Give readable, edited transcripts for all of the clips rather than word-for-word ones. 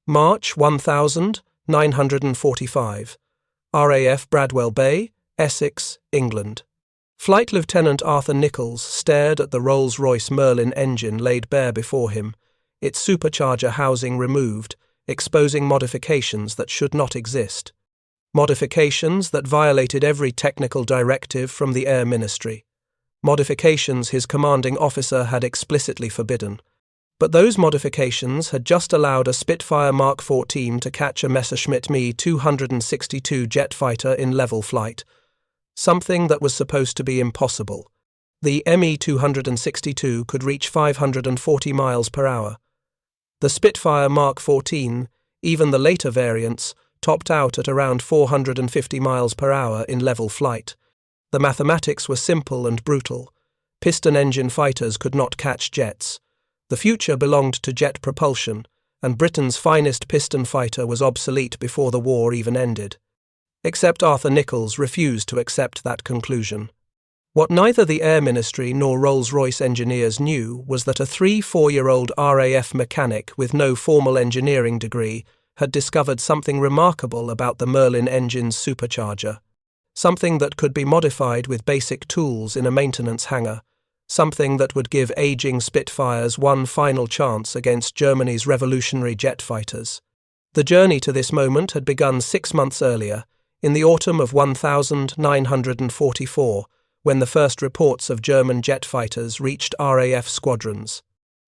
March 1945. RAF Bradwell Bay, Essex, England. Flight Lieutenant Arthur Nicholls stared at the Rolls-Royce Merlin engine laid bare before him, its supercharger housing removed, exposing modifications that should not exist. Modifications that violated every technical directive from the Air Ministry. Modifications his commanding officer had explicitly forbidden. But those modifications had just allowed a Spitfire Mark XIV to catch a Messerschmitt Me 262 jet fighter in level flight, something that was supposed to be impossible. The Me 262 could reach 540 miles per hour. The Spitfire Mark XIV, even the later variants, topped out at around 450 miles per hour in level flight. The mathematics were simple and brutal. Piston-engine fighters could not catch jets. The future belonged to jet propulsion, and Britain's finest piston fighter was obsolete before the war even ended. Except Arthur Nicholls refused to accept that conclusion. What neither the Air Ministry nor Rolls-Royce engineers knew was that a 3-4-year-old RAF mechanic with no formal engineering degree had discovered something remarkable about the Merlin engine's supercharger. Something that could be modified with basic tools in a maintenance hangar. Something that would give aging Spitfires one final chance against Germany's revolutionary jet fighters. The journey to this moment had begun 6 months earlier, in the autumn of 1944, when the first reports of German jet fighters reached RAF squadrons.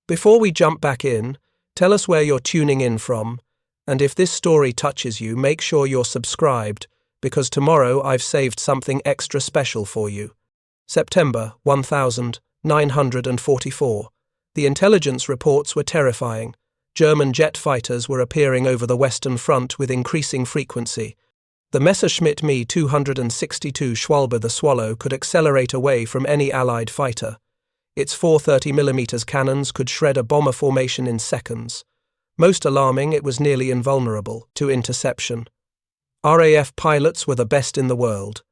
Before we jump back in, tell us where you're tuning in from, and if this story touches you, make sure you're subscribed, because tomorrow I've saved something extra special for you. September 1944. The intelligence reports were terrifying. German jet fighters were appearing over the Western Front with increasing frequency. The Messerschmitt Me 262 Schwalbe the Swallow could accelerate away from any Allied fighter. Its 430mm cannons could shred a bomber formation in seconds. Most alarming, it was nearly invulnerable to interception. RAF pilots were the best in the world.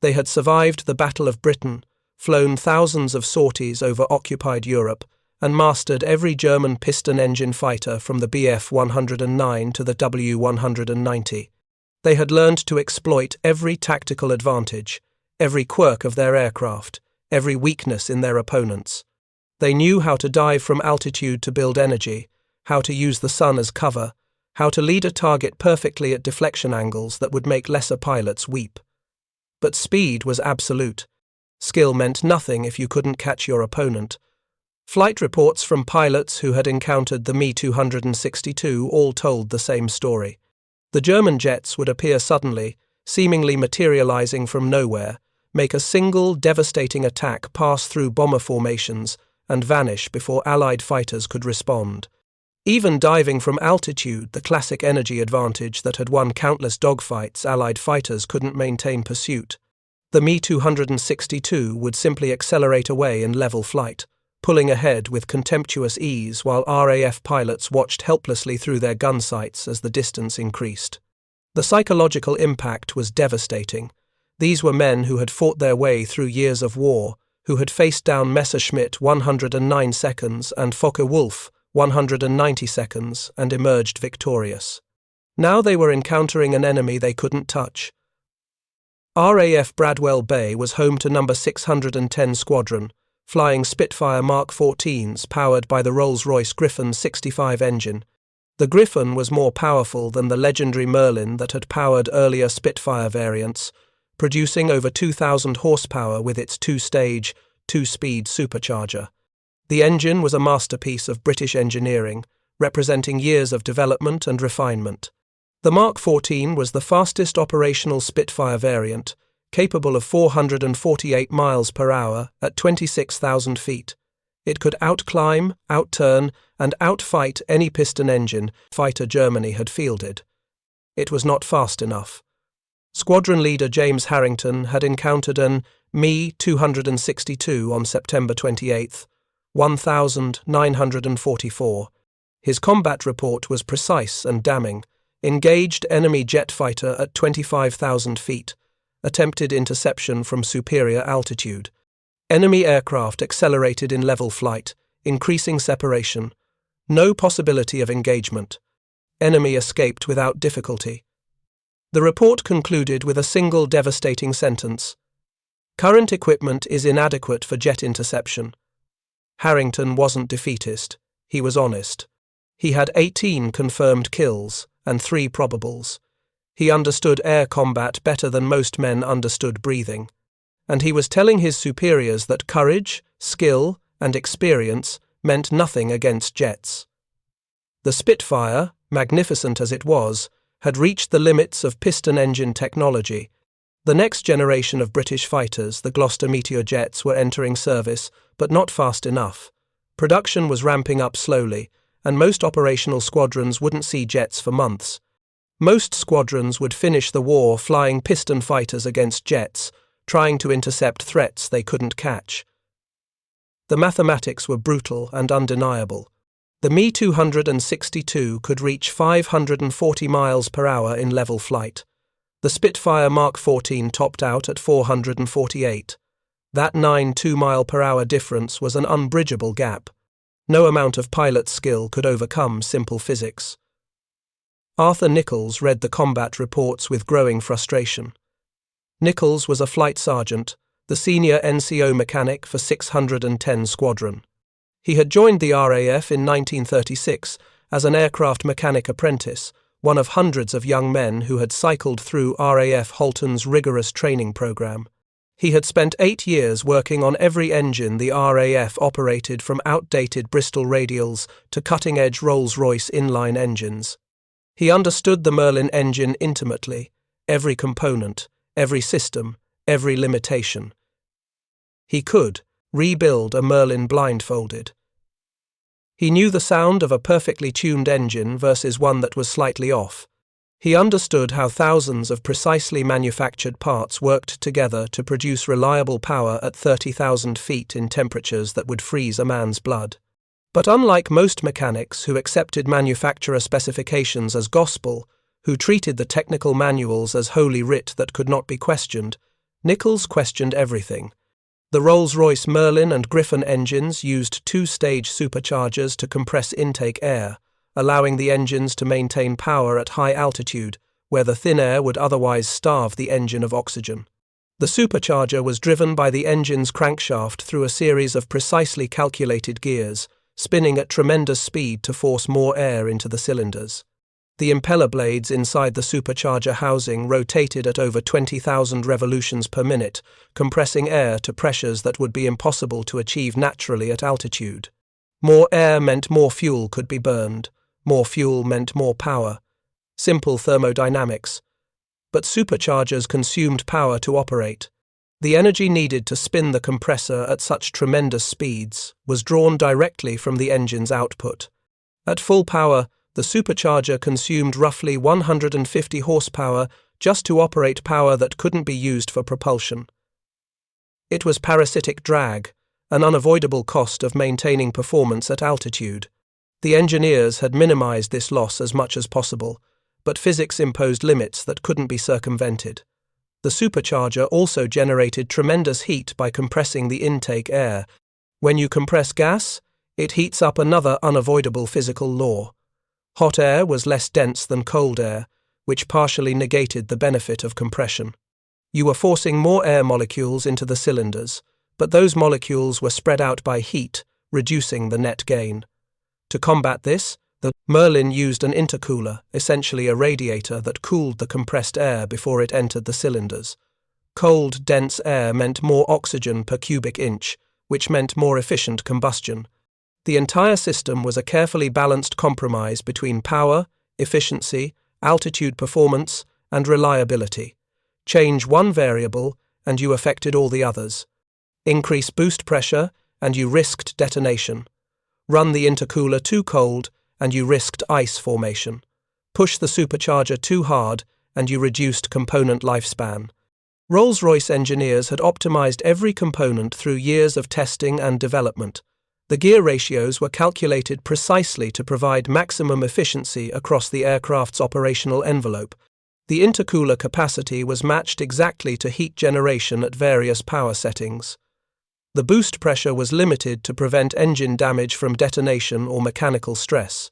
They had survived the Battle of Britain, flown thousands of sorties over occupied Europe, and mastered every German piston-engine fighter from the Bf 109 to the W190. They had learned to exploit every tactical advantage, every quirk of their aircraft, every weakness in their opponents. They knew how to dive from altitude to build energy, how to use the sun as cover, how to lead a target perfectly at deflection angles that would make lesser pilots weep. But speed was absolute. Skill meant nothing if you couldn't catch your opponent. Flight reports from pilots who had encountered the Me 262 all told the same story. The German jets would appear suddenly, seemingly materializing from nowhere, make a single devastating attack pass through bomber formations, and vanish before Allied fighters could respond. Even diving from altitude, the classic energy advantage that had won countless dogfights, Allied fighters couldn't maintain pursuit. The Me 262 would simply accelerate away in level flight, pulling ahead with contemptuous ease while RAF pilots watched helplessly through their gun sights as the distance increased. The psychological impact was devastating. These were men who had fought their way through years of war, who had faced down Messerschmitt 109 seconds and Focke-Wulf 190 seconds and emerged victorious. Now they were encountering an enemy they couldn't touch. RAF Bradwell Bay was home to No. 610 Squadron, flying Spitfire Mark XIVs powered by the Rolls-Royce Griffon 65 engine. The Griffon was more powerful than the legendary Merlin that had powered earlier Spitfire variants, producing over 2,000 horsepower with its two-stage, two-speed supercharger. The engine was a masterpiece of British engineering, representing years of development and refinement. The Mark XIV was the fastest operational Spitfire variant, capable of 448 miles per hour at 26,000 feet. It could outclimb, outturn, and outfight any piston engine fighter Germany had fielded. It was not fast enough. Squadron leader James Harrington had encountered an Me 262 on September 28, 1944. His combat report was precise and damning. Engaged enemy jet fighter at 25,000 feet. Attempted interception from superior altitude. Enemy aircraft accelerated in level flight, increasing separation. No possibility of engagement. Enemy escaped without difficulty. The report concluded with a single devastating sentence. Current equipment is inadequate for jet interception. Harrington wasn't defeatist, he was honest. He had 18 confirmed kills and 3 probables. He understood air combat better than most men understood breathing. And he was telling his superiors that courage, skill, and experience meant nothing against jets. The Spitfire, magnificent as it was, had reached the limits of piston-engine technology. The next generation of British fighters, the Gloucester Meteor jets, were entering service, but not fast enough. Production was ramping up slowly, and most operational squadrons wouldn't see jets for months. Most squadrons would finish the war flying piston fighters against jets, trying to intercept threats they couldn't catch. The mathematics were brutal and undeniable. The Me 262 could reach 540 miles per hour in level flight. The Spitfire Mark XIV topped out at 448. That 9 2-mile-per-hour difference was an unbridgeable gap. No amount of pilot skill could overcome simple physics. Arthur Nicholls read the combat reports with growing frustration. Nicholls was a flight sergeant, the senior NCO mechanic for 610 Squadron. He had joined the RAF in 1936 as an aircraft mechanic apprentice, one of hundreds of young men who had cycled through RAF Halton's rigorous training program. He had spent 8 years working on every engine the RAF operated, from outdated Bristol radials to cutting-edge Rolls-Royce inline engines. He understood the Merlin engine intimately, every component, every system, every limitation. He could rebuild a Merlin blindfolded. He knew the sound of a perfectly tuned engine versus one that was slightly off. He understood how thousands of precisely manufactured parts worked together to produce reliable power at 30,000 feet in temperatures that would freeze a man's blood. But unlike most mechanics who accepted manufacturer specifications as gospel, who treated the technical manuals as holy writ that could not be questioned, Nicholls questioned everything. The Rolls-Royce Merlin and Griffon engines used 2-stage superchargers to compress intake air, allowing the engines to maintain power at high altitude, where the thin air would otherwise starve the engine of oxygen. The supercharger was driven by the engine's crankshaft through a series of precisely calculated gears, spinning at tremendous speed to force more air into the cylinders. The impeller blades inside the supercharger housing rotated at over 20,000 revolutions per minute, compressing air to pressures that would be impossible to achieve naturally at altitude. More air meant more fuel could be burned. More fuel meant more power. Simple thermodynamics. But superchargers consumed power to operate. The energy needed to spin the compressor at such tremendous speeds was drawn directly from the engine's output. At full power, the supercharger consumed roughly 150 horsepower just to operate power that couldn't be used for propulsion. It was parasitic drag, an unavoidable cost of maintaining performance at altitude. The engineers had minimized this loss as much as possible, but physics imposed limits that couldn't be circumvented. The supercharger also generated tremendous heat by compressing the intake air. When you compress gas, it heats up, another unavoidable physical law. Hot air was less dense than cold air, which partially negated the benefit of compression. You were forcing more air molecules into the cylinders, but those molecules were spread out by heat, reducing the net gain. To combat this, the Merlin used an intercooler, essentially a radiator that cooled the compressed air before it entered the cylinders. Cold, dense air meant more oxygen per cubic inch, which meant more efficient combustion. The entire system was a carefully balanced compromise between power, efficiency, altitude performance, and reliability. Change one variable, and you affected all the others. Increase boost pressure, and you risked detonation. Run the intercooler too cold, and you risked ice formation. Push the supercharger too hard, and you reduced component lifespan. Rolls-Royce engineers had optimized every component through years of testing and development. The gear ratios were calculated precisely to provide maximum efficiency across the aircraft's operational envelope. The intercooler capacity was matched exactly to heat generation at various power settings. The boost pressure was limited to prevent engine damage from detonation or mechanical stress.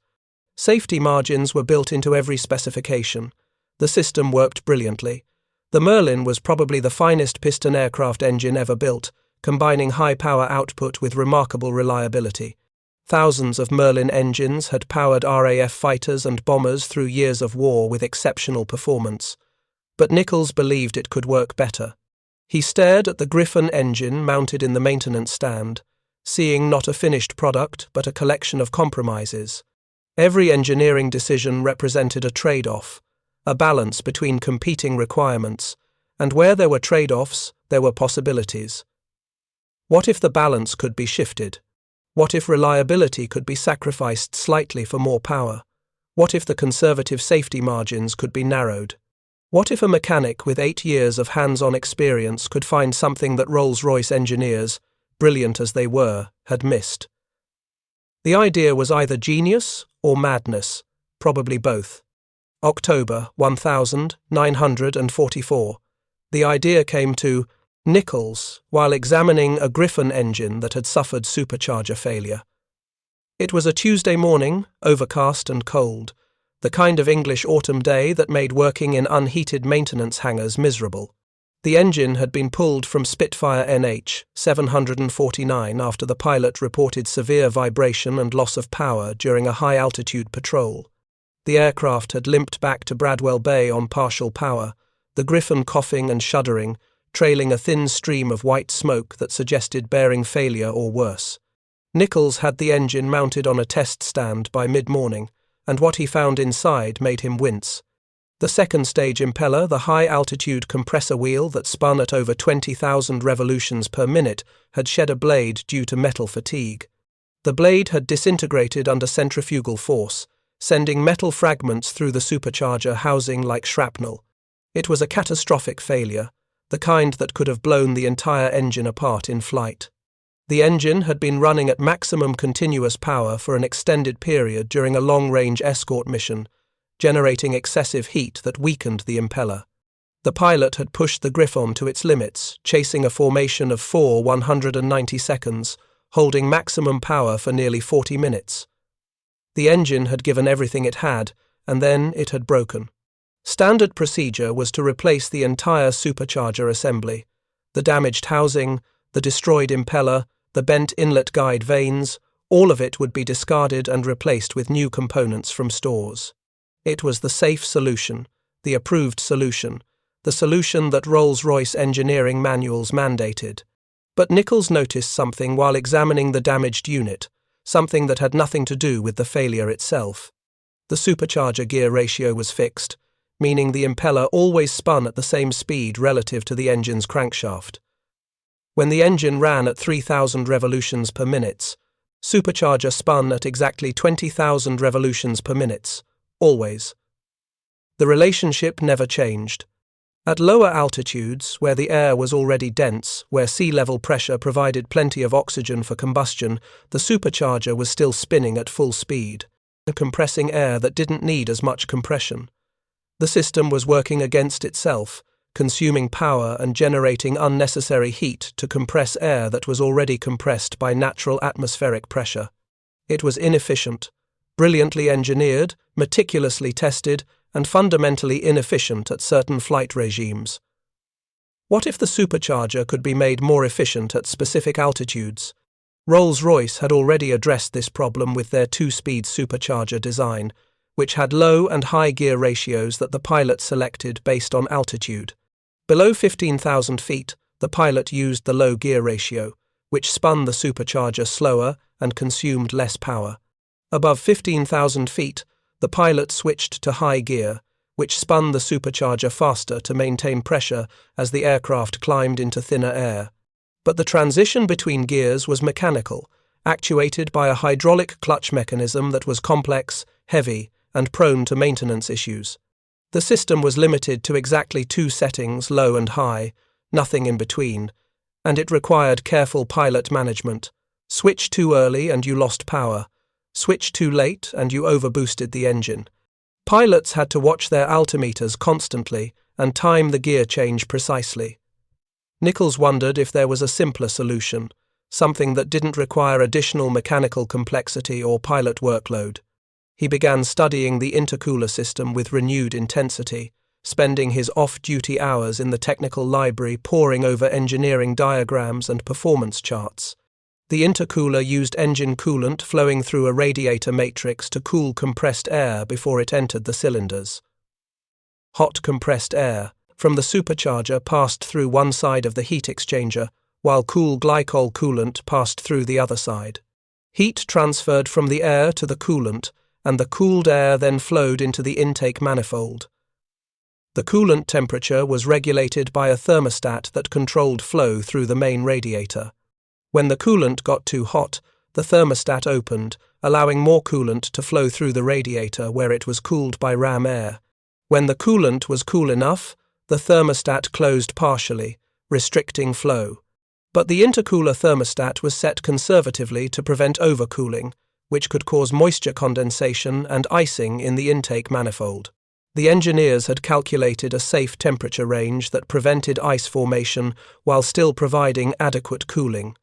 Safety margins were built into every specification. The system worked brilliantly. The Merlin was probably the finest piston aircraft engine ever built, combining high power output with remarkable reliability. Thousands of Merlin engines had powered RAF fighters and bombers through years of war with exceptional performance. But Nicholls believed it could work better. He stared at the Griffon engine mounted in the maintenance stand, seeing not a finished product but a collection of compromises. Every engineering decision represented a trade-off, a balance between competing requirements, and where there were trade-offs, there were possibilities. What if the balance could be shifted? What if reliability could be sacrificed slightly for more power? What if the conservative safety margins could be narrowed? What if a mechanic with 8 years of hands-on experience could find something that Rolls-Royce engineers, brilliant as they were, had missed? The idea was either genius or madness, probably both. October 1944. The idea came to Nicholls while examining a Griffon engine that had suffered supercharger failure. It was a Tuesday morning, overcast and cold, the kind of English autumn day that made working in unheated maintenance hangars miserable. The engine had been pulled from Spitfire NH 749 after the pilot reported severe vibration and loss of power during a high-altitude patrol. The aircraft had limped back to Bradwell Bay on partial power, the Griffon coughing and shuddering, trailing a thin stream of white smoke that suggested bearing failure or worse. Nicholls had the engine mounted on a test stand by mid-morning, and what he found inside made him wince. The second-stage impeller, the high-altitude compressor wheel that spun at over 20,000 revolutions per minute, had shed a blade due to metal fatigue. The blade had disintegrated under centrifugal force, sending metal fragments through the supercharger housing like shrapnel. It was a catastrophic failure, the kind that could have blown the entire engine apart in flight. The engine had been running at maximum continuous power for an extended period during a long-range escort mission, generating excessive heat that weakened the impeller. The pilot had pushed the Griffon to its limits, chasing a formation of 190 seconds, holding maximum power for nearly 40 minutes. The engine had given everything it had, and then it had broken. Standard procedure was to replace the entire supercharger assembly. The damaged housing, the destroyed impeller, the bent inlet guide vanes, all of it would be discarded and replaced with new components from stores. It was the safe solution, the approved solution, the solution that Rolls-Royce engineering manuals mandated. But Nicholls noticed something while examining the damaged unit, something that had nothing to do with the failure itself. The supercharger gear ratio was fixed, meaning the impeller always spun at the same speed relative to the engine's crankshaft. When the engine ran at 3,000 revolutions per minute, supercharger spun at exactly 20,000 revolutions per minute, always. The relationship never changed. At lower altitudes, where the air was already dense, where sea level pressure provided plenty of oxygen for combustion, the supercharger was still spinning at full speed, compressing air that didn't need as much compression. The system was working against itself, consuming power and generating unnecessary heat to compress air that was already compressed by natural atmospheric pressure. It was inefficient, brilliantly engineered, meticulously tested, and fundamentally inefficient at certain flight regimes. What if the supercharger could be made more efficient at specific altitudes? Rolls-Royce had already addressed this problem with their two-speed supercharger design, which had low and high gear ratios that the pilot selected based on altitude. Below 15,000 feet, the pilot used the low gear ratio, which spun the supercharger slower and consumed less power. Above 15,000 feet, the pilot switched to high gear, which spun the supercharger faster to maintain pressure as the aircraft climbed into thinner air. But the transition between gears was mechanical, actuated by a hydraulic clutch mechanism that was complex, heavy, and prone to maintenance issues. The system was limited to exactly 2 settings, low and high, nothing in between, and it required careful pilot management. Switch too early and you lost power. Switch too late and you overboosted the engine. Pilots had to watch their altimeters constantly and time the gear change precisely. Nicholls wondered if there was a simpler solution, something that didn't require additional mechanical complexity or pilot workload. He began studying the intercooler system with renewed intensity, spending his off-duty hours in the technical library poring over engineering diagrams and performance charts. The intercooler used engine coolant flowing through a radiator matrix to cool compressed air before it entered the cylinders. Hot compressed air from the supercharger passed through one side of the heat exchanger, while cool glycol coolant passed through the other side. Heat transferred from the air to the coolant, and the cooled air then flowed into the intake manifold. The coolant temperature was regulated by a thermostat that controlled flow through the main radiator. When the coolant got too hot, the thermostat opened, allowing more coolant to flow through the radiator where it was cooled by ram air. When the coolant was cool enough, the thermostat closed partially, restricting flow. But the intercooler thermostat was set conservatively to prevent overcooling, which could cause moisture condensation and icing in the intake manifold. The engineers had calculated a safe temperature range that prevented ice formation while still providing adequate cooling.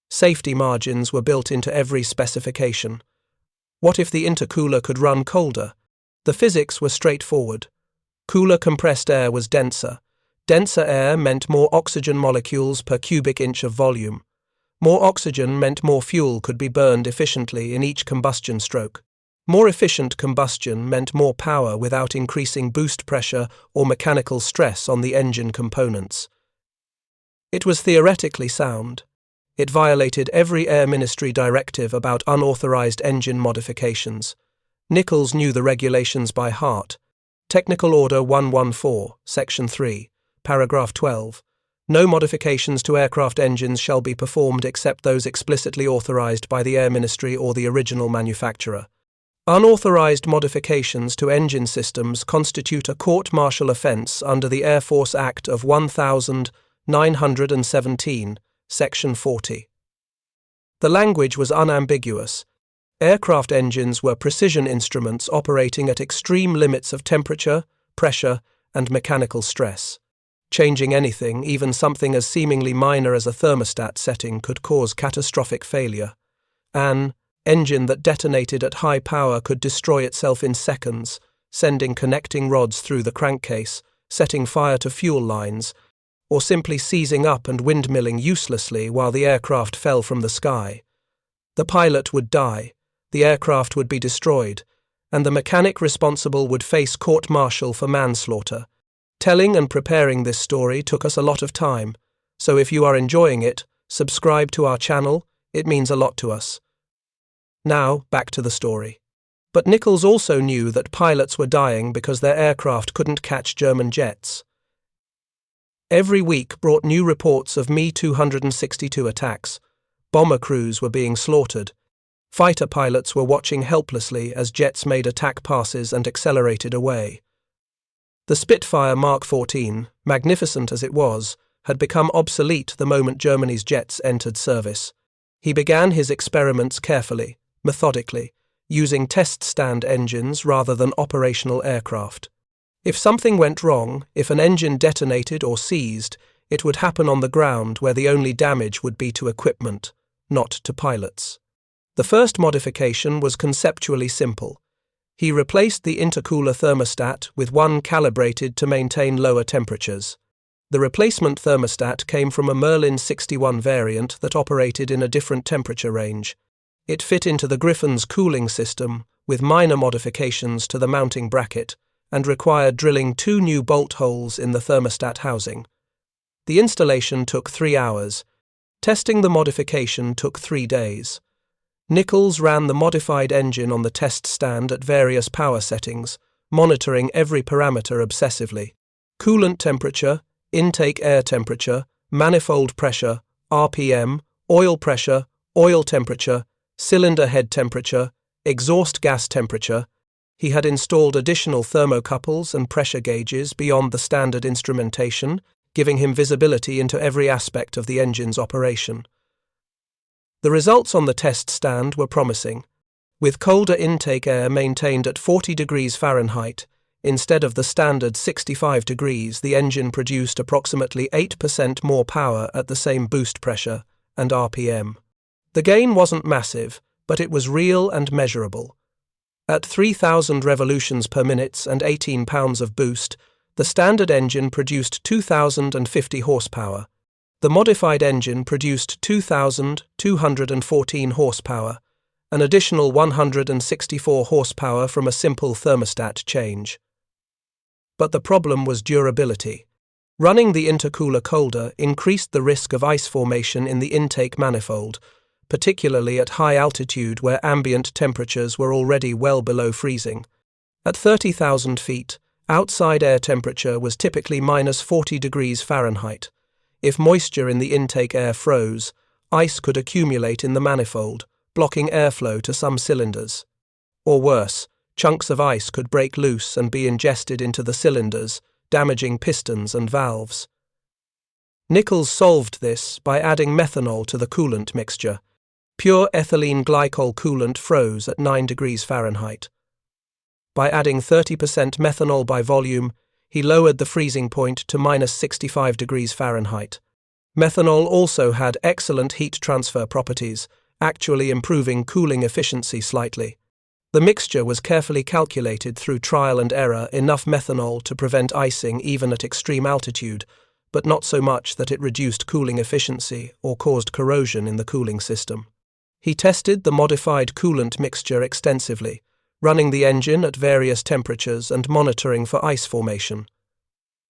Safety margins were built into every specification. What if the intercooler could run colder? The physics were straightforward. Cooler compressed air was denser. Denser air meant more oxygen molecules per cubic inch of volume. More oxygen meant more fuel could be burned efficiently in each combustion stroke. More efficient combustion meant more power without increasing boost pressure or mechanical stress on the engine components. It was theoretically sound. It violated every Air Ministry directive about unauthorized engine modifications. Nicholls knew the regulations by heart. Technical Order 114, Section 3, Paragraph 12. No modifications to aircraft engines shall be performed except those explicitly authorized by the Air Ministry or the original manufacturer. Unauthorized modifications to engine systems constitute a court-martial offence under the Air Force Act of 1917, Section 40. The language was unambiguous. Aircraft engines were precision instruments operating at extreme limits of temperature, pressure, and mechanical stress. Changing anything, even something as seemingly minor as a thermostat setting, could cause catastrophic failure. An engine that detonated at high power could destroy itself in seconds, sending connecting rods through the crankcase, setting fire to fuel lines, or simply seizing up and windmilling uselessly while the aircraft fell from the sky. The pilot would die, the aircraft would be destroyed, and the mechanic responsible would face court-martial for manslaughter. Telling and preparing this story took us a lot of time, so if you are enjoying it, subscribe to our channel, it means a lot to us. Now, back to the story. But Nicholls also knew that pilots were dying because their aircraft couldn't catch German jets. Every week brought new reports of Me-262 attacks. Bomber crews were being slaughtered. Fighter pilots were watching helplessly as jets made attack passes and accelerated away. The Spitfire Mark XIV, magnificent as it was, had become obsolete the moment Germany's jets entered service. He began his experiments carefully, methodically, using test-stand engines rather than operational aircraft. If something went wrong, if an engine detonated or seized, it would happen on the ground where the only damage would be to equipment, not to pilots. The first modification was conceptually simple. He replaced the intercooler thermostat with one calibrated to maintain lower temperatures. The replacement thermostat came from a Merlin 61 variant that operated in a different temperature range. It fit into the Griffin's cooling system with minor modifications to the mounting bracket and required drilling 2 new bolt holes in the thermostat housing. The installation took 3 hours. Testing the modification took 3 days. Nicholls ran the modified engine on the test stand at various power settings, monitoring every parameter obsessively. Coolant temperature, intake air temperature, manifold pressure, RPM, oil pressure, oil temperature, cylinder head temperature, exhaust gas temperature. He had installed additional thermocouples and pressure gauges beyond the standard instrumentation, giving him visibility into every aspect of the engine's operation. The results on the test stand were promising. With colder intake air maintained at 40 degrees Fahrenheit, instead of the standard 65 degrees, the engine produced approximately 8% more power at the same boost pressure and RPM. The gain wasn't massive, but it was real and measurable. At 3,000 revolutions per minute and 18 pounds of boost, the standard engine produced 2,050 horsepower. The modified engine produced 2,214 horsepower, an additional 164 horsepower from a simple thermostat change. But the problem was durability. Running the intercooler colder increased the risk of ice formation in the intake manifold, particularly at high altitude where ambient temperatures were already well below freezing. At 30,000 feet, outside air temperature was typically -40 degrees Fahrenheit. If moisture in the intake air froze, ice could accumulate in the manifold, blocking airflow to some cylinders. Or worse, chunks of ice could break loose and be ingested into the cylinders, damaging pistons and valves. Nicholls solved this by adding methanol to the coolant mixture. Pure ethylene glycol coolant froze at 9 degrees Fahrenheit. By adding 30% methanol by volume, he lowered the freezing point to -65 degrees Fahrenheit. Methanol also had excellent heat transfer properties, actually improving cooling efficiency slightly. The mixture was carefully calculated through trial and error, enough methanol to prevent icing even at extreme altitude, but not so much that it reduced cooling efficiency or caused corrosion in the cooling system. He tested the modified coolant mixture extensively, running the engine at various temperatures and monitoring for ice formation.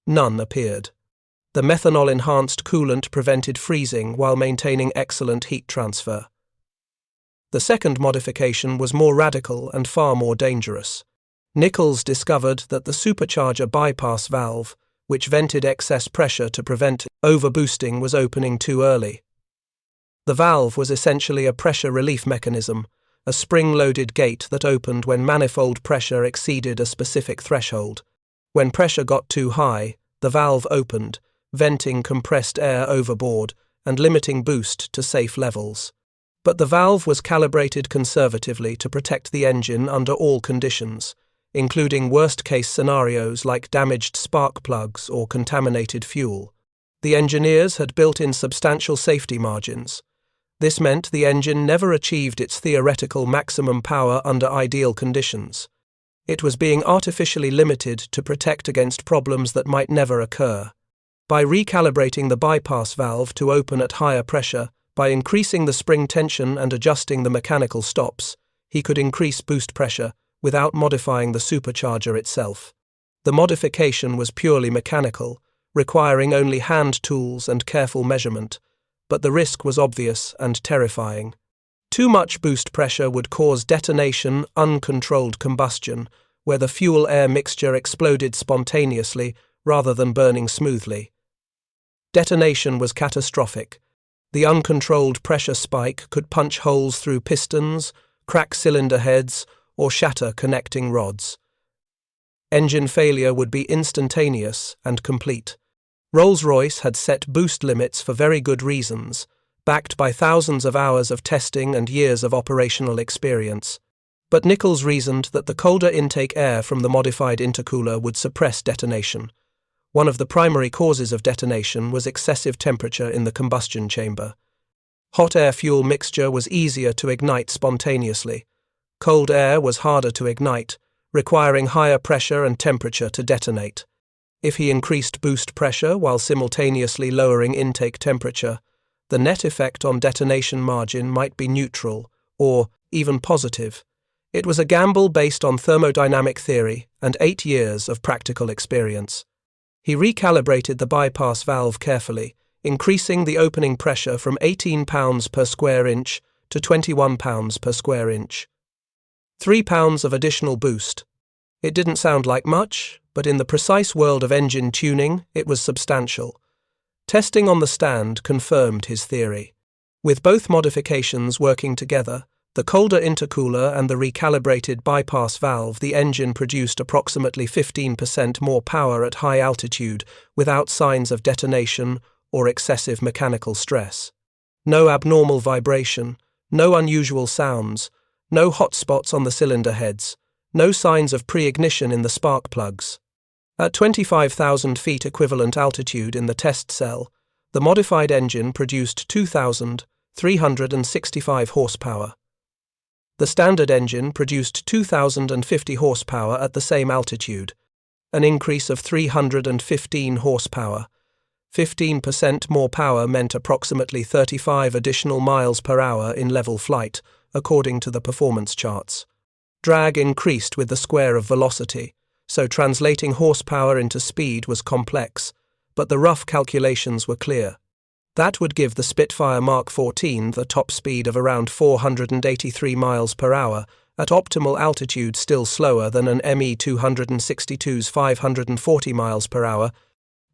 None appeared. The methanol-enhanced coolant prevented freezing while maintaining excellent heat transfer. The second modification was more radical and far more dangerous. Nicholls discovered that the supercharger bypass valve, which vented excess pressure to prevent overboosting, was opening too early. The valve was essentially a pressure relief mechanism, a spring-loaded gate that opened when manifold pressure exceeded a specific threshold. When pressure got too high, the valve opened, venting compressed air overboard and limiting boost to safe levels. But the valve was calibrated conservatively to protect the engine under all conditions, including worst-case scenarios like damaged spark plugs or contaminated fuel. The engineers had built in substantial safety margins. This meant the engine never achieved its theoretical maximum power under ideal conditions. It was being artificially limited to protect against problems that might never occur. By recalibrating the bypass valve to open at higher pressure, by increasing the spring tension and adjusting the mechanical stops, he could increase boost pressure without modifying the supercharger itself. The modification was purely mechanical, requiring only hand tools and careful measurement, but the risk was obvious and terrifying. Too much boost pressure would cause detonation, uncontrolled combustion, where the fuel-air mixture exploded spontaneously rather than burning smoothly. Detonation was catastrophic. The uncontrolled pressure spike could punch holes through pistons, crack cylinder heads, or shatter connecting rods. Engine failure would be instantaneous and complete. Rolls-Royce had set boost limits for very good reasons, backed by thousands of hours of testing and years of operational experience. But Nicholls reasoned that the colder intake air from the modified intercooler would suppress detonation. One of the primary causes of detonation was excessive temperature in the combustion chamber. Hot air-fuel mixture was easier to ignite spontaneously. Cold air was harder to ignite, requiring higher pressure and temperature to detonate. If he increased boost pressure while simultaneously lowering intake temperature, the net effect on detonation margin might be neutral or even positive. It was a gamble based on thermodynamic theory and 8 years of practical experience. He recalibrated the bypass valve carefully, increasing the opening pressure from 18 pounds per square inch to 21 pounds per square inch. 3 pounds of additional boost. It didn't sound like much, but in the precise world of engine tuning, it was substantial. Testing on the stand confirmed his theory. With both modifications working together, the colder intercooler and the recalibrated bypass valve, the engine produced approximately 15% more power at high altitude without signs of detonation or excessive mechanical stress. No abnormal vibration, no unusual sounds, no hot spots on the cylinder heads, no signs of pre-ignition in the spark plugs. At 25,000 feet equivalent altitude in the test cell, the modified engine produced 2,365 horsepower. The standard engine produced 2,050 horsepower at the same altitude, an increase of 315 horsepower. 15% more power meant approximately 35 additional miles per hour in level flight, according to the performance charts. Drag increased with the square of velocity, so translating horsepower into speed was complex, but the rough calculations were clear. That would give the Spitfire Mark XIV the top speed of around 483 miles per hour, at optimal altitude still slower than an Me-262's 540 miles per hour,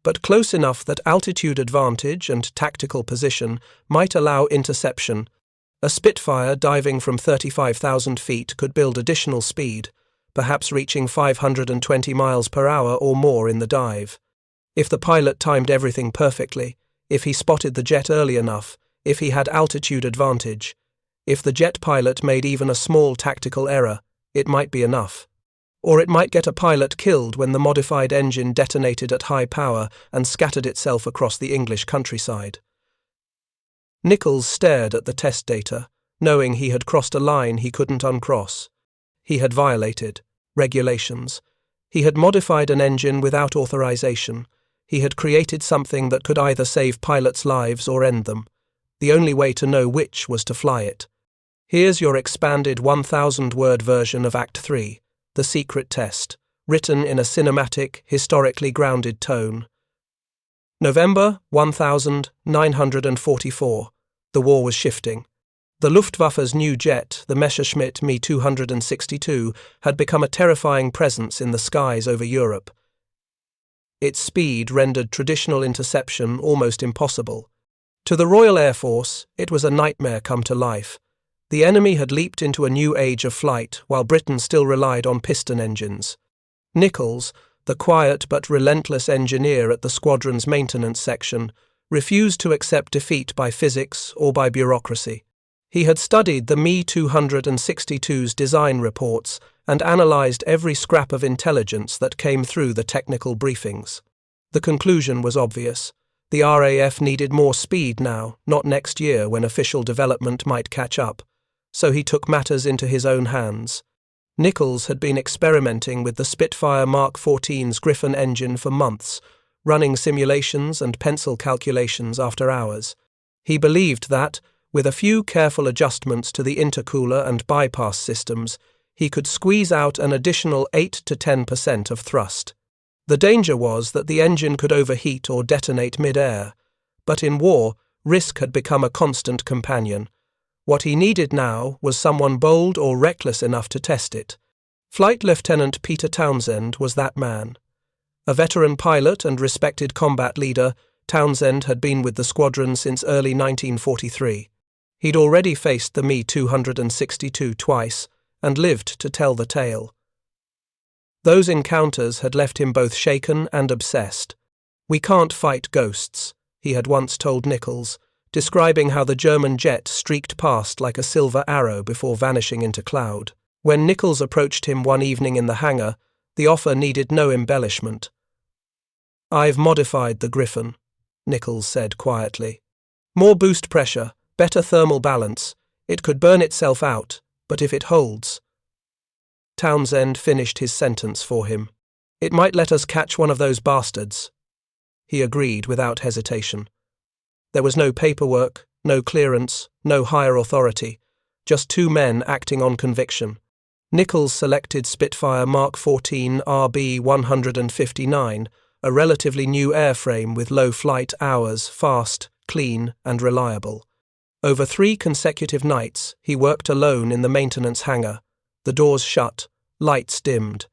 but close enough that altitude advantage and tactical position might allow interception. A Spitfire diving from 35,000 feet could build additional speed, perhaps reaching 520 miles per hour or more in the dive. If the pilot timed everything perfectly, if he spotted the jet early enough, if he had altitude advantage, if the jet pilot made even a small tactical error, it might be enough. Or it might get a pilot killed when the modified engine detonated at high power and scattered itself across the English countryside. Nicholls stared at the test data, knowing he had crossed a line he couldn't uncross. He had violated regulations. He had modified an engine without authorization. He had created something that could either save pilots' lives or end them. The only way to know which was to fly it. Here's your expanded 1,000-word version of Act 3. The secret test, written in a cinematic, historically grounded tone. November 1944. The war was shifting. The Luftwaffe's new jet, the Messerschmitt Me 262, had become a terrifying presence in the skies over Europe. Its speed rendered traditional interception almost impossible. To the Royal Air Force, it was a nightmare come to life. The enemy had leaped into a new age of flight, while Britain still relied on piston engines. Nicholls, the quiet but relentless engineer at the squadron's maintenance section, refused to accept defeat by physics or by bureaucracy. He had studied the Me 262's design reports and analysed every scrap of intelligence that came through the technical briefings. The conclusion was obvious. The RAF needed more speed now, not next year when official development might catch up. So he took matters into his own hands. Nicholls had been experimenting with the Spitfire Mark XIV's Griffon engine for months, running simulations and pencil calculations after hours. He believed that, with a few careful adjustments to the intercooler and bypass systems, he could squeeze out an additional 8 to 10% of thrust. The danger was that the engine could overheat or detonate mid-air, but in war, risk had become a constant companion. What he needed now was someone bold or reckless enough to test it. Flight Lieutenant Peter Townsend was that man. A veteran pilot and respected combat leader, Townsend had been with the squadron since early 1943. He'd already faced the Me 262 twice and lived to tell the tale. Those encounters had left him both shaken and obsessed. "We can't fight ghosts," he had once told Nicholls, describing how the German jet streaked past like a silver arrow before vanishing into cloud. When Nicholls approached him one evening in the hangar, the offer needed no embellishment. "I've modified the Griffon," Nicholls said quietly. "More boost pressure, better thermal balance. It could burn itself out, but if it holds..." Townsend finished his sentence for him. "It might let us catch one of those bastards." He agreed without hesitation. There was no paperwork, no clearance, no higher authority, just two men acting on conviction. Nicholls selected Spitfire Mark XIV RB-159, a relatively new airframe with low flight hours, fast, clean, and reliable. Over 3 consecutive nights, he worked alone in the maintenance hangar, the doors shut, lights dimmed.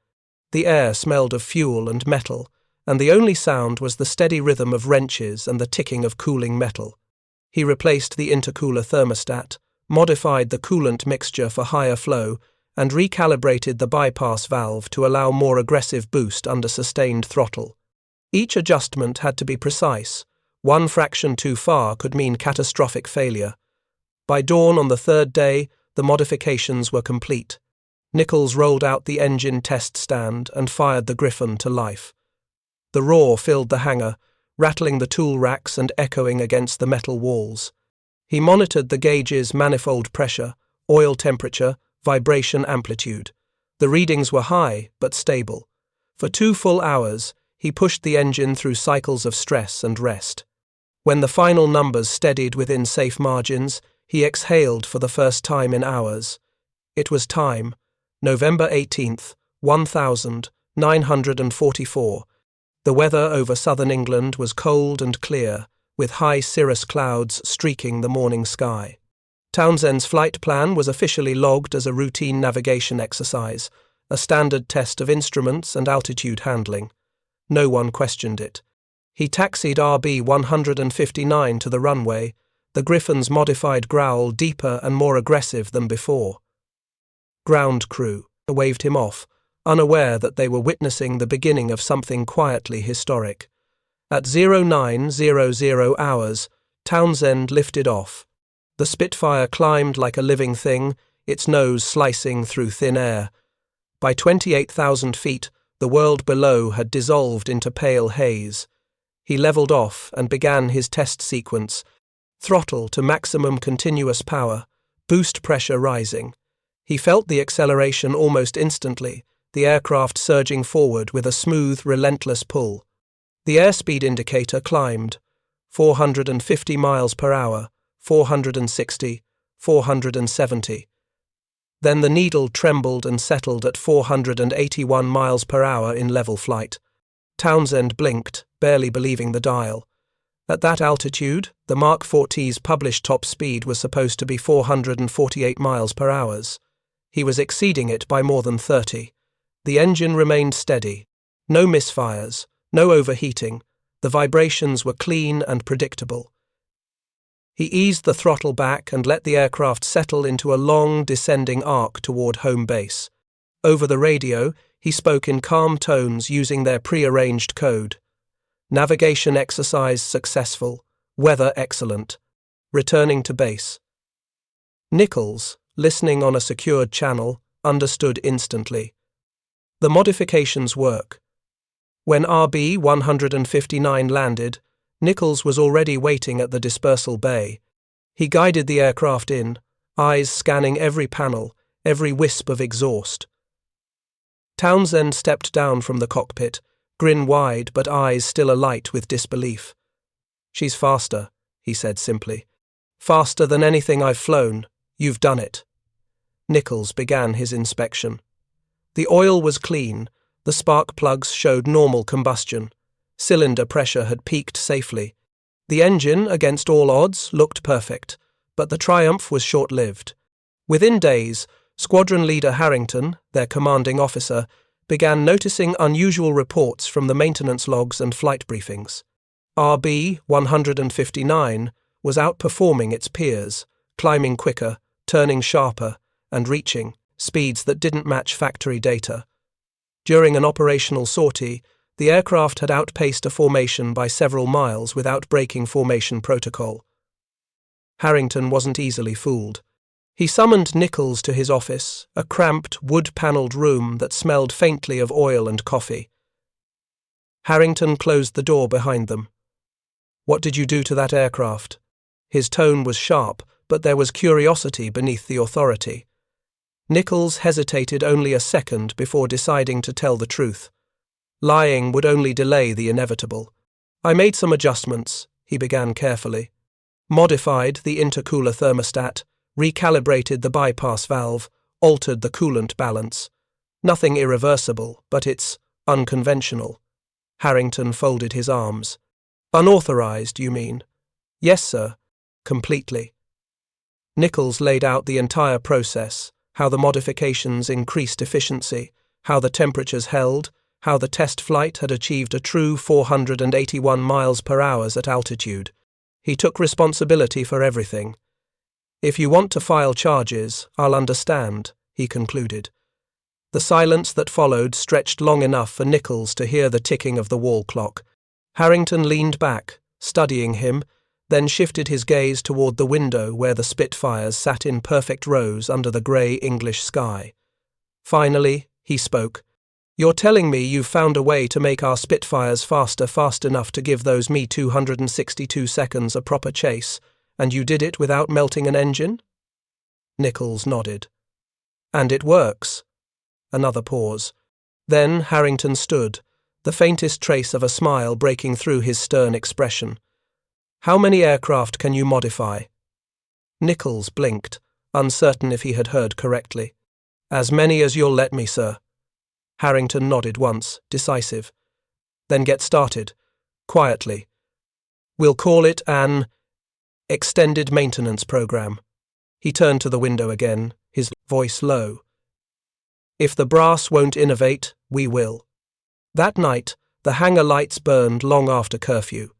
The air smelled of fuel and metal, and the only sound was the steady rhythm of wrenches and the ticking of cooling metal. He replaced the intercooler thermostat, modified the coolant mixture for higher flow, and recalibrated the bypass valve to allow more aggressive boost under sustained throttle. Each adjustment had to be precise. One fraction too far could mean catastrophic failure. By dawn on the 3rd day, the modifications were complete. Nicholls rolled out the engine test stand and fired the Griffon to life. The roar filled the hangar, rattling the tool racks and echoing against the metal walls. He monitored the gauge's manifold pressure, oil temperature, vibration amplitude. The readings were high, but stable. For 2 full hours, he pushed the engine through cycles of stress and rest. When the final numbers steadied within safe margins, he exhaled for the first time in hours. It was time, November 18th, 1944. The weather over southern England was cold and clear, with high cirrus clouds streaking the morning sky. Townsend's flight plan was officially logged as a routine navigation exercise, a standard test of instruments and altitude handling. No one questioned it. He taxied RB 159 to the runway, the Griffin's modified growl deeper and more aggressive than before. Ground crew waved him off, unaware that they were witnessing the beginning of something quietly historic. At 0900 hours, Townsend lifted off. The Spitfire climbed like a living thing, its nose slicing through thin air. By 28,000 feet, the world below had dissolved into pale haze. He leveled off and began his test sequence, throttle to maximum continuous power, boost pressure rising. He felt the acceleration almost instantly, the aircraft surging forward with a smooth, relentless pull. The airspeed indicator climbed, 450 miles per hour, 460, 470. Then the needle trembled and settled at 481 miles per hour in level flight. Townsend blinked, barely believing the dial. At that altitude, the Mark XIV's published top speed was supposed to be 448 miles per hour. He was exceeding it by more than 30. The engine remained steady. No misfires, no overheating. The vibrations were clean and predictable. He eased the throttle back and let the aircraft settle into a long, descending arc toward home base. Over the radio, he spoke in calm tones using their pre-arranged code. Navigation exercise successful. Weather excellent. Returning to base. Nicholls, listening on a secured channel, understood instantly. The modifications work. When RB 159 landed, Nicholls was already waiting at the dispersal bay. He guided the aircraft in, eyes scanning every panel, every wisp of exhaust. Townsend stepped down from the cockpit, grin wide but eyes still alight with disbelief. "She's faster," he said simply. "Faster than anything I've flown. You've done it." Nicholls began his inspection. The oil was clean, the spark plugs showed normal combustion. Cylinder pressure had peaked safely. The engine, against all odds, looked perfect, but the triumph was short-lived. Within days, Squadron Leader Harrington, their commanding officer, began noticing unusual reports from the maintenance logs and flight briefings. RB 159 was outperforming its peers, climbing quicker, turning sharper, and reaching speeds that didn't match factory data. During an operational sortie, the aircraft had outpaced a formation by several miles without breaking formation protocol. Harrington wasn't easily fooled. He summoned Nicholls to his office, a cramped, wood-panelled room that smelled faintly of oil and coffee. Harrington closed the door behind them. "What did you do to that aircraft?" His tone was sharp, but there was curiosity beneath the authority. Nicholls hesitated only a second before deciding to tell the truth. Lying would only delay the inevitable. "I made some adjustments," he began carefully. "Modified the intercooler thermostat, recalibrated the bypass valve, altered the coolant balance. Nothing irreversible, but it's unconventional." Harrington folded his arms. "Unauthorized, you mean?" "Yes, sir. Completely." Nicholls laid out the entire process, how the modifications increased efficiency, how the temperatures held, how the test flight had achieved a true 481 miles per hour at altitude. He took responsibility for everything. "If you want to file charges, I'll understand," he concluded. The silence that followed stretched long enough for Nicholls to hear the ticking of the wall clock. Harrington leaned back, studying him, then shifted his gaze toward the window where the Spitfires sat in perfect rows under the grey English sky. Finally, he spoke. "You're telling me you've found a way to make our Spitfires fast enough to give those Me 262 seconds a proper chase, and you did it without melting an engine?" Nicholls nodded. And it works. Another pause. Then Harrington stood, the faintest trace of a smile breaking through his stern expression. How many aircraft can you modify? Nicholls blinked, uncertain if he had heard correctly. As many as you'll let me, sir. Harrington nodded once, decisive. Then get started. Quietly. We'll call it an extended maintenance program. He turned to the window again, his voice low. If the brass won't innovate, we will. That night, the hangar lights burned long after curfew.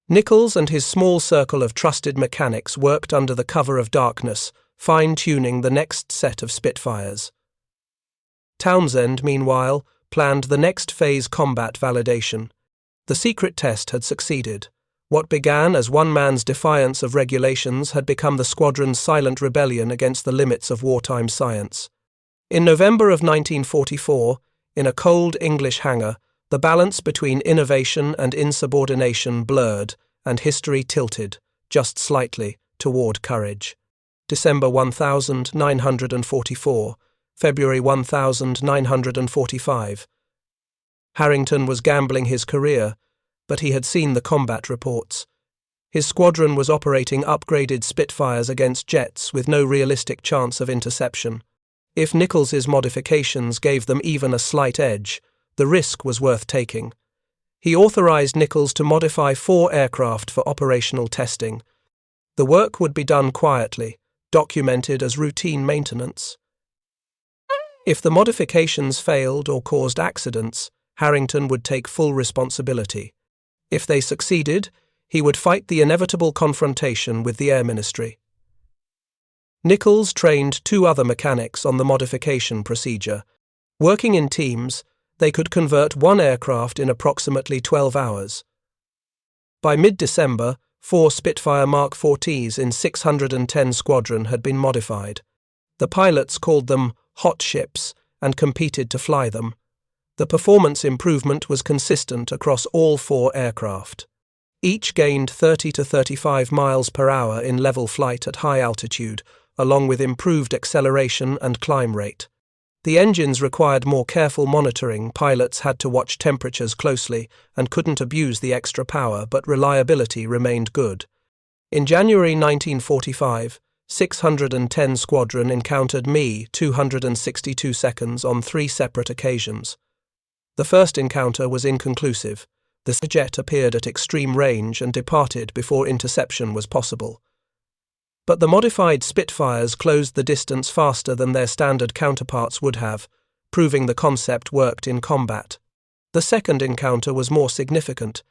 Nicholls and his small circle of trusted mechanics worked under the cover of darkness, fine-tuning the next set of Spitfires. Townsend, meanwhile, planned the next phase combat validation. The secret test had succeeded. What began as one man's defiance of regulations had become the squadron's silent rebellion against the limits of wartime science. In November of 1944, in a cold English hangar, the balance between innovation and insubordination blurred, and history tilted, just slightly, toward courage. December 1944, February 1945. Harrington was gambling his career, but he had seen the combat reports. His squadron was operating upgraded Spitfires against jets with no realistic chance of interception. If Nichols's modifications gave them even a slight edge, the risk was worth taking. He authorized Nicholls to modify 4 aircraft for operational testing. The work would be done quietly, documented as routine maintenance. If the modifications failed or caused accidents, Harrington would take full responsibility. If they succeeded, he would fight the inevitable confrontation with the Air Ministry. Nicholls trained 2 other mechanics on the modification procedure. Working in teams, they could convert 1 aircraft in approximately 12 hours. By mid-December, 4 Spitfire Mark XIVs in 610 Squadron had been modified. The pilots called them hot ships and competed to fly them. The performance improvement was consistent across all 4 aircraft. Each gained 30 to 35 miles per hour in level flight at high altitude, along with improved acceleration and climb rate. The engines required more careful monitoring. Pilots had to watch temperatures closely and couldn't abuse the extra power, but reliability remained good. In January 1945, 610 Squadron encountered Me 262 seconds on 3 separate occasions. The first encounter was inconclusive. The jet appeared at extreme range and departed before interception was possible. But the modified Spitfires closed the distance faster than their standard counterparts would have, proving the concept worked in combat. The second encounter was more significant.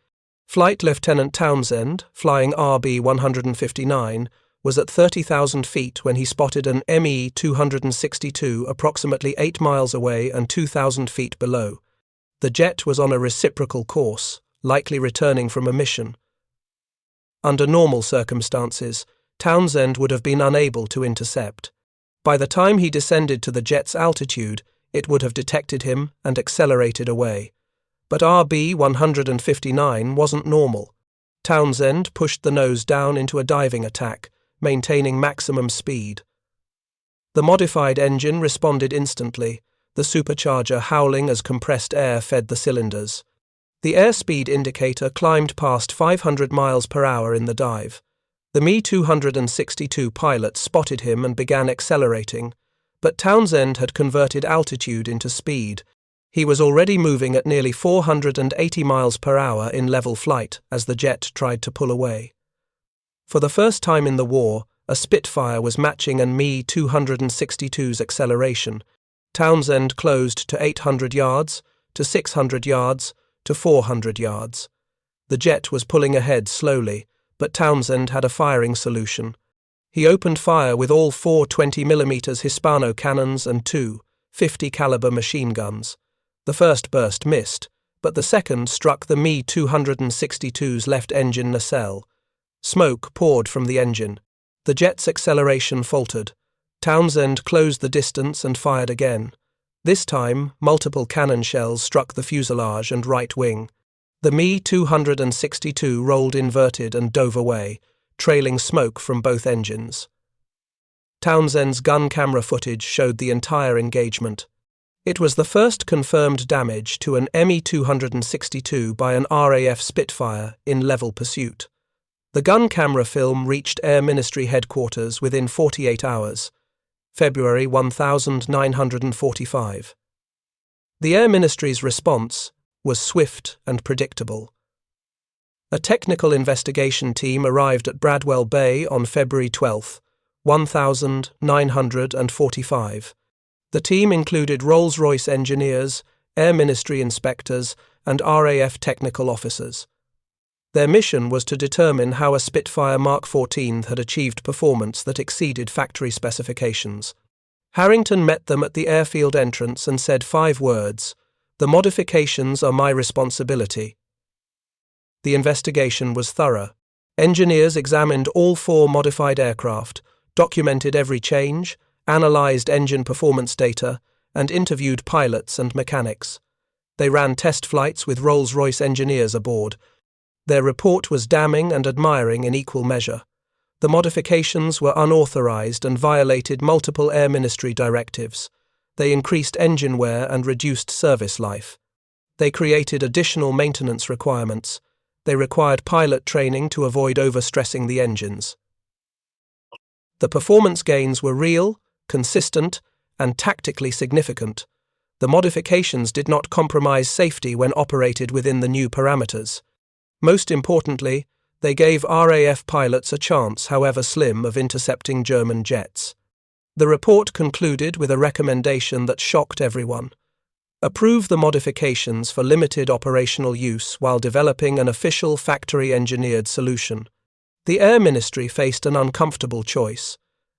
Flight Lieutenant Townsend, flying RB-159, was at 30,000 feet when he spotted an Me 262 approximately 8 miles away and 2,000 feet below. The jet was on a reciprocal course, likely returning from a mission. Under normal circumstances, Townsend would have been unable to intercept. By the time he descended to the jet's altitude, it would have detected him and accelerated away. But RB-159 wasn't normal. Townsend pushed the nose down into a diving attack, maintaining maximum speed. The modified engine responded instantly, the supercharger howling as compressed air fed the cylinders. The airspeed indicator climbed past 500 miles per hour in the dive. The Me 262 pilot spotted him and began accelerating, but Townsend had converted altitude into speed. He was already moving at nearly 480 miles per hour in level flight as the jet tried to pull away. For the first time in the war, a Spitfire was matching an Me 262's acceleration. Townsend closed to 800 yards, to 600 yards, to 400 yards. The jet was pulling ahead slowly, but Townsend had a firing solution. He opened fire with all 4 20mm Hispano cannons and 2 50-caliber machine guns. The first burst missed, but the second struck the Me 262's left engine nacelle. Smoke poured from the engine. The jet's acceleration faltered. Townsend closed the distance and fired again. This time, multiple cannon shells struck the fuselage and right wing. The Me 262 rolled inverted and dove away, trailing smoke from both engines. Townsend's gun camera footage showed the entire engagement. It was the first confirmed damage to an Me-262 by an RAF Spitfire in level pursuit. The gun camera film reached Air Ministry headquarters within 48 hours, February 1945. The Air Ministry's response was swift and predictable. A technical investigation team arrived at Bradwell Bay on February 12, 1945. The team included Rolls-Royce engineers, Air Ministry inspectors, and RAF technical officers. Their mission was to determine how a Spitfire Mark XIV had achieved performance that exceeded factory specifications. Harrington met them at the airfield entrance and said 5 words: "The modifications are my responsibility." The investigation was thorough. Engineers examined all 4 modified aircraft, documented every change, analyzed engine performance data, and interviewed pilots and mechanics. They ran test flights with Rolls-Royce engineers aboard. Their report was damning and admiring in equal measure. The modifications were unauthorized and violated multiple Air Ministry directives. They increased engine wear and reduced service life. They created additional maintenance requirements. They required pilot training to avoid overstressing the engines. The performance gains were real, consistent, and tactically significant. The modifications did not compromise safety when operated within the new parameters. Most importantly, they gave RAF pilots a chance, however slim, of intercepting German jets. The report concluded with a recommendation that shocked everyone: approve the modifications for limited operational use while developing an official factory-engineered solution. The Air Ministry faced an uncomfortable choice.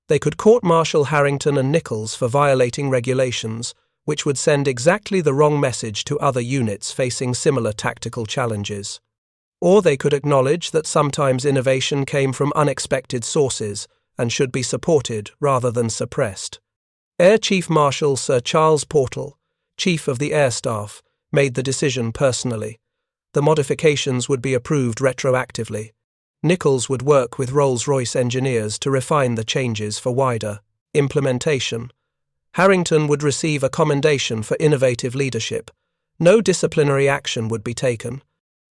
They could court-martial Harrington and Nicholls for violating regulations, which would send exactly the wrong message to other units facing similar tactical challenges. Or they could acknowledge that sometimes innovation came from unexpected sources and should be supported rather than suppressed. Air Chief Marshal Sir Charles Portal, Chief of the Air Staff, made the decision personally. The modifications would be approved retroactively. Nicholls would work with Rolls-Royce engineers to refine the changes for wider implementation. Harrington would receive a commendation for innovative leadership. No disciplinary action would be taken.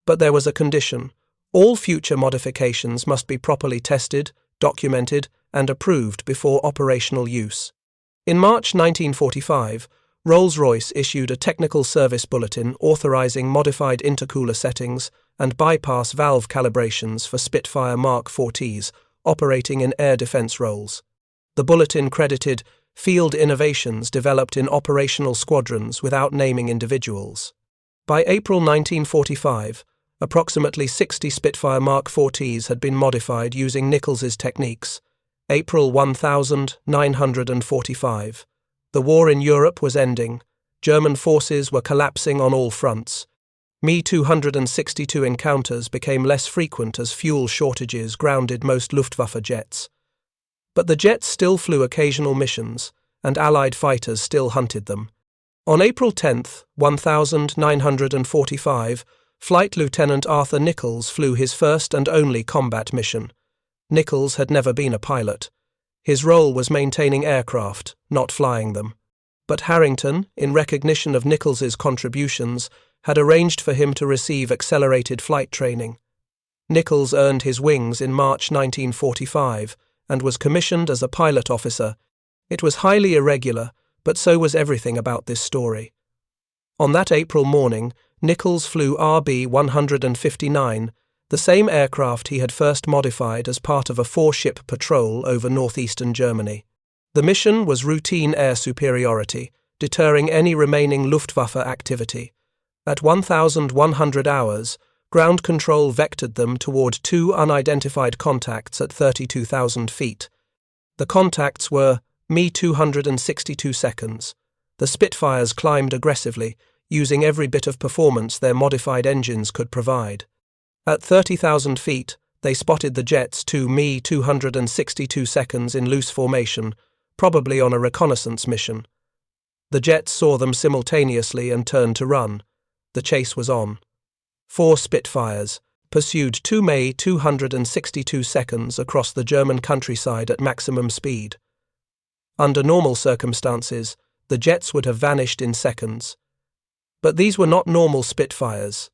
But there was a condition: all future modifications must be properly tested, documented, and approved before operational use. In March 1945, Rolls-Royce issued a technical service bulletin authorizing modified intercooler settings and bypass valve calibrations for Spitfire Mark XIVs operating in air defense roles. The bulletin credited field innovations developed in operational squadrons without naming individuals. By April 1945, approximately 60 Spitfire Mark XIVs had been modified using Nicholls' techniques. April 1945. The war in Europe was ending. German forces were collapsing on all fronts. Me-262 encounters became less frequent as fuel shortages grounded most Luftwaffe jets. But the jets still flew occasional missions, and Allied fighters still hunted them. On April 10, 1945, Flight Lieutenant Arthur Nicholls flew his first and only combat mission. Nicholls had never been a pilot. His role was maintaining aircraft, not flying them. But Harrington, in recognition of Nicholls' contributions, had arranged for him to receive accelerated flight training. Nicholls earned his wings in March 1945 and was commissioned as a pilot officer. It was highly irregular, but so was everything about this story. On that April morning, Nicholls flew RB-159, the same aircraft he had first modified as part of a 4-ship patrol over northeastern Germany. The mission was routine air superiority, deterring any remaining Luftwaffe activity. At 1,100 hours, ground control vectored them toward 2 unidentified contacts at 32,000 feet. The contacts were Me-262 seconds. The Spitfires climbed aggressively, using every bit of performance their modified engines could provide. At 30,000 feet, they spotted the jets 2 Me-262 seconds in loose formation, probably on a reconnaissance mission. The jets saw them simultaneously and turned to run. The chase was on. 4 Spitfires pursued 2 Me-262 seconds across the German countryside at maximum speed. Under normal circumstances, the jets would have vanished in seconds. But these were not normal Spitfires.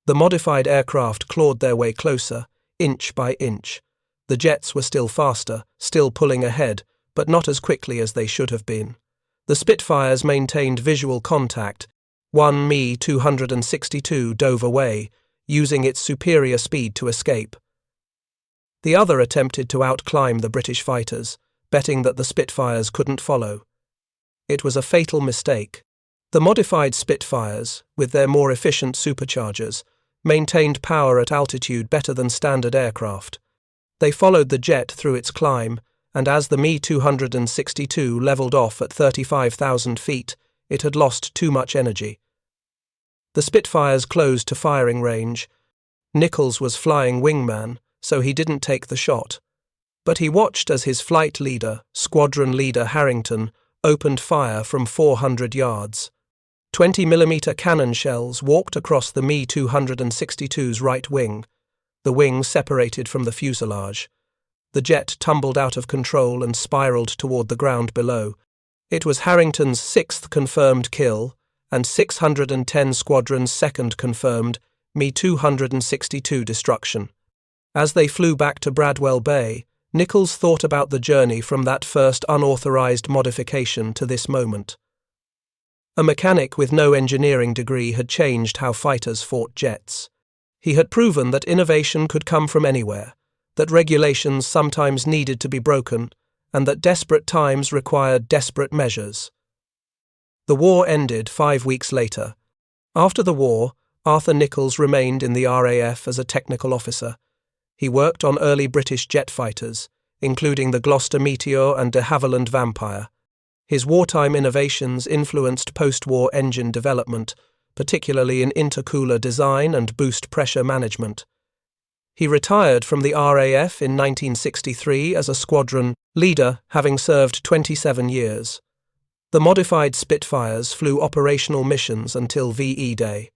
The modified aircraft clawed their way closer, inch by inch. The jets were still faster, still pulling ahead, but not as quickly as they should have been. The Spitfires maintained visual contact. One Me 262 dove away, using its superior speed to escape. The other attempted to outclimb the British fighters, betting that the Spitfires couldn't follow. It was a fatal mistake. The modified Spitfires, with their more efficient superchargers, maintained power at altitude better than standard aircraft. They followed the jet through its climb, and as the Me 262 levelled off at 35,000 feet, it had lost too much energy. The Spitfires closed to firing range. Nicholls was flying wingman, so he didn't take the shot. But he watched as his flight leader, Squadron Leader Harrington, opened fire from 400 yards. 20mm cannon shells walked across the Me 262's right wing. The wing separated from the fuselage. The jet tumbled out of control and spiraled toward the ground below. It was Harrington's 6th confirmed kill, and 610 Squadron's 2nd confirmed Me 262 destruction. As they flew back to Bradwell Bay, Nicholls thought about the journey from that first unauthorized modification to this moment. A mechanic with no engineering degree had changed how fighters fought jets. He had proven that innovation could come from anywhere, that regulations sometimes needed to be broken, and that desperate times required desperate measures. The war ended 5 weeks later. After the war, Arthur Nicholls remained in the RAF as a technical officer. He worked on early British jet fighters, including the Gloucester Meteor and de Havilland Vampire. His wartime innovations influenced post-war engine development, particularly in intercooler design and boost pressure management. He retired from the RAF in 1963 as a squadron leader, having served 27 years. The modified Spitfires flew operational missions until VE Day.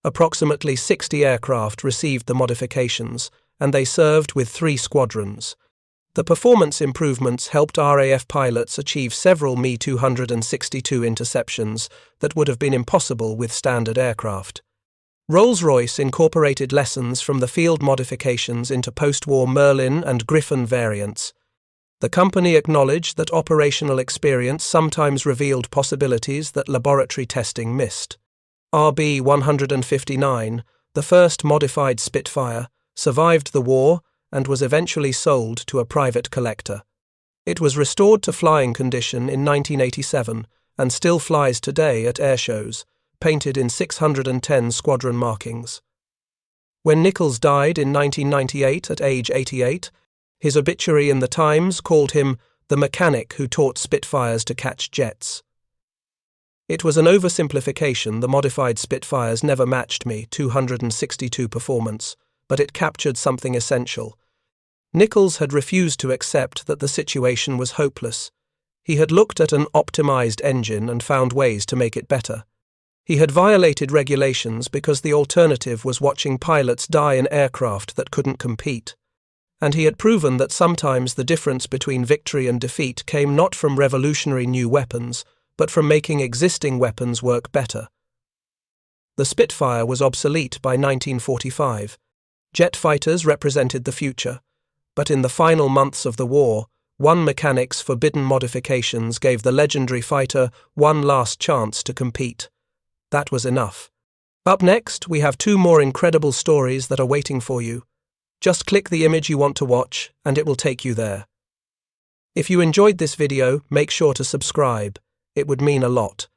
Approximately 60 aircraft received the modifications, and they served with 3 squadrons. The performance improvements helped RAF pilots achieve several Me 262 interceptions that would have been impossible with standard aircraft. Rolls-Royce incorporated lessons from the field modifications into post-war Merlin and Griffon variants. The company acknowledged that operational experience sometimes revealed possibilities that laboratory testing missed. RB 159, the first modified Spitfire, survived the war and was eventually sold to a private collector. It was restored to flying condition in 1987 and still flies today at airshows, painted in 610 squadron markings. When Nicholls died in 1998 at age 88, his obituary in the Times called him the mechanic who taught Spitfires to catch jets. It was an oversimplification. The modified Spitfires never matched Me 262 performance, but it captured something essential. Nicholls had refused to accept that the situation was hopeless. He had looked at an optimized engine and found ways to make it better. He had violated regulations because the alternative was watching pilots die in aircraft that couldn't compete. And he had proven that sometimes the difference between victory and defeat came not from revolutionary new weapons, but from making existing weapons work better. The Spitfire was obsolete by 1945. Jet fighters represented the future, but in the final months of the war, one mechanic's forbidden modifications gave the legendary fighter one last chance to compete. That was enough. Up next, we have 2 more incredible stories that are waiting for you. Just click the image you want to watch, and it will take you there. If you enjoyed this video, make sure to subscribe. It would mean a lot.